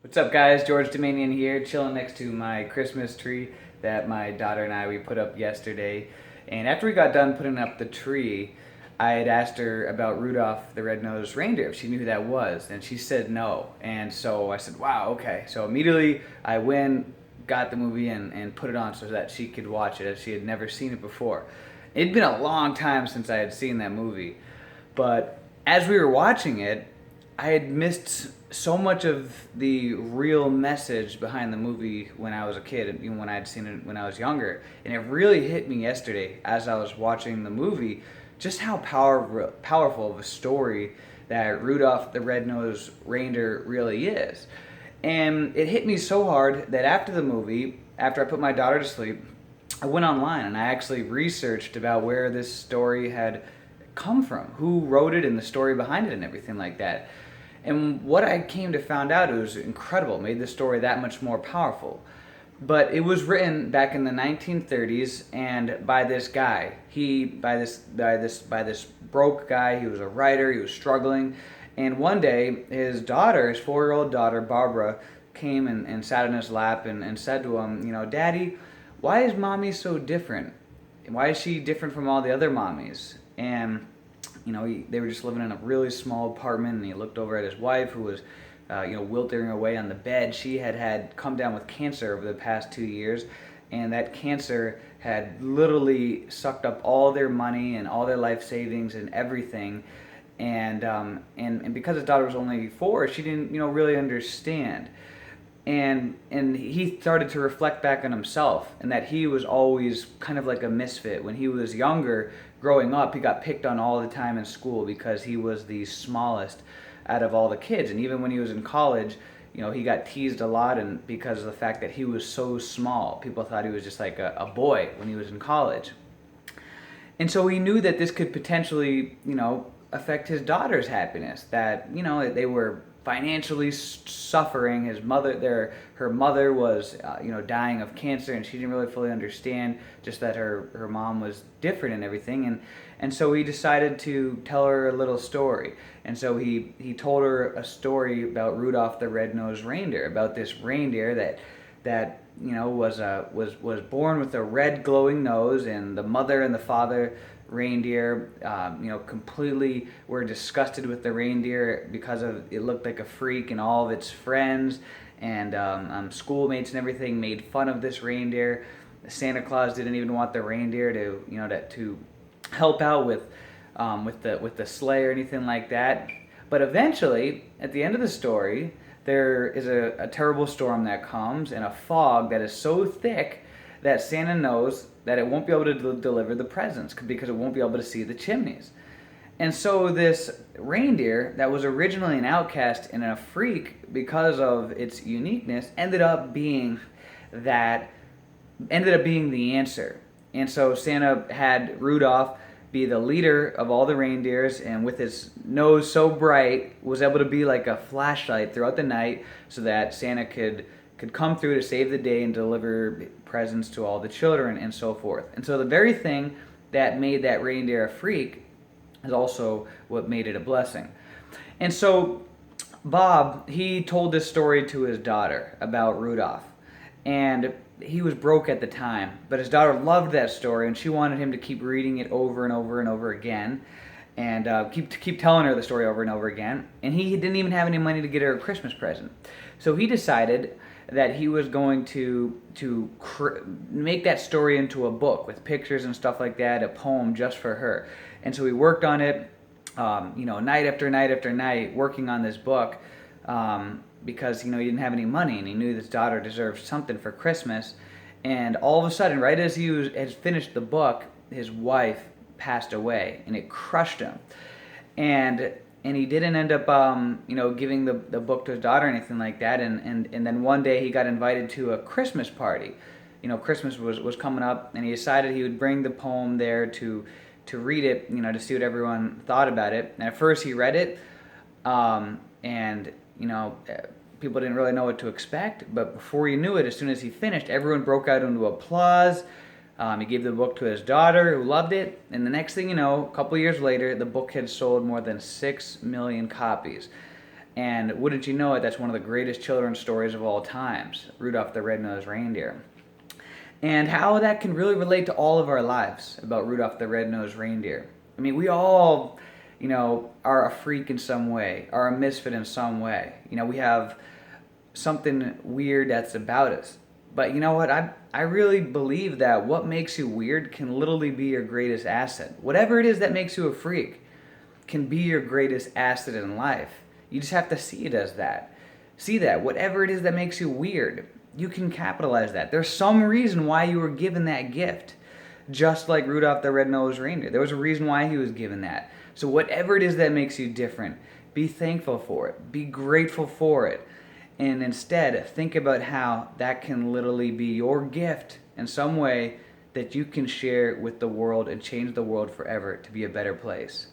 What's up, guys? George Domanion here, chilling next to my Christmas tree that my daughter and we put up yesterday. And after we got done putting up the tree, I had asked her about Rudolph the Red-Nosed Reindeer, if she knew who that was, and she said no. And so I said, wow, okay. So immediately I went, got the movie, and put it on so that she could watch it, as she had never seen it before. It'd been a long time since I had seen that movie, but as we were watching it, I had missed so much of the real message behind the movie when I was a kid, and even when I had seen it when I was younger. And it really hit me yesterday as I was watching the movie, just how powerful of a story that Rudolph the Red-Nosed Reindeer really is. And it hit me so hard that after the movie, after I put my daughter to sleep, I went online and I actually researched about where this story had come from, who wrote it, and the story behind it, and everything like that. And what I came to find out, it was incredible, made the story that much more powerful. But it was written back in the 1930s, and by this guy. By this broke guy. He was a writer. He was struggling, and one day his daughter, his 4-year-old daughter Barbara, came and sat in his lap and said to him, Daddy, why is mommy so different? Why is she different from all the other mommies? And they were just living in a really small apartment, and he looked over at his wife, who was, wilting away on the bed. She had come down with cancer over the past 2 years, and that cancer had literally sucked up all their money and all their life savings and everything. And because his daughter was only 4, she didn't, really understand. And he started to reflect back on himself, and that he was always kind of like a misfit. When he was younger, growing up, he got picked on all the time in school because he was the smallest out of all the kids. And even when he was in college, he got teased a lot, and because of the fact that he was so small, people thought he was just like a boy when he was in college. And so he knew that this could potentially, affect his daughter's happiness. That they were financially suffering. Her mother was, dying of cancer, and she didn't really fully understand just that her mom was different and everything. And so he decided to tell her a little story. And so he told her a story about Rudolph the Red-Nosed Reindeer, about this reindeer that was born with a red glowing nose, and the mother and the father reindeer completely were disgusted with the reindeer because of it looked like a freak, and all of its friends and schoolmates and everything made fun of this reindeer. Santa Claus didn't even want the reindeer to help out with the sleigh or anything like that. But eventually, at the end of the story, there is a terrible storm that comes, and a fog that is so thick that Santa knows that it won't be able to deliver the presents because it won't be able to see the chimneys. And so this reindeer that was originally an outcast and a freak because of its uniqueness ended up being the answer. And so Santa had Rudolph be the leader of all the reindeers, and with his nose so bright, was able to be like a flashlight throughout the night, so that Santa could come through to save the day and deliver presents to all the children and so forth. And so the very thing that made that reindeer a freak is also what made it a blessing. And so Bob, he told this story to his daughter about Rudolph. And he was broke at the time, but his daughter loved that story, and she wanted him to keep reading it over and over and over again, and keep telling her the story over and over again. And he didn't even have any money to get her a Christmas present, so he decided that he was going to make that story into a book with pictures and stuff like that, a poem just for her. And so he worked on it, night after night after night, working on this book. Because he didn't have any money, and he knew his daughter deserved something for Christmas. And all of a sudden, right as he had finished the book, his wife passed away, and it crushed him. And he didn't end up giving the book to his daughter or anything like that. And then one day he got invited to a Christmas party. Christmas was coming up, and he decided he would bring the poem there to read it, to see what everyone thought about it. And at first he read it, and people didn't really know what to expect, but before he knew it, as soon as he finished, everyone broke out into applause. He gave the book to his daughter, who loved it, and the next thing you know, a couple years later, the book had sold more than 6 million copies. And wouldn't you know it, that's one of the greatest children's stories of all times, Rudolph the Red-Nosed Reindeer. And how that can really relate to all of our lives about Rudolph the Red-Nosed Reindeer. I mean, we all, are a freak in some way, are a misfit in some way. We have something weird that's about us. But you know what? I really believe that what makes you weird can literally be your greatest asset. Whatever it is that makes you a freak can be your greatest asset in life. You just have to see it as that. See that. Whatever it is that makes you weird, you can capitalize that. There's some reason why you were given that gift. Just like Rudolph the Red-Nosed Reindeer. There was a reason why he was given that. So whatever it is that makes you different, be thankful for it. Be grateful for it. And instead, think about how that can literally be your gift in some way that you can share with the world and change the world forever to be a better place.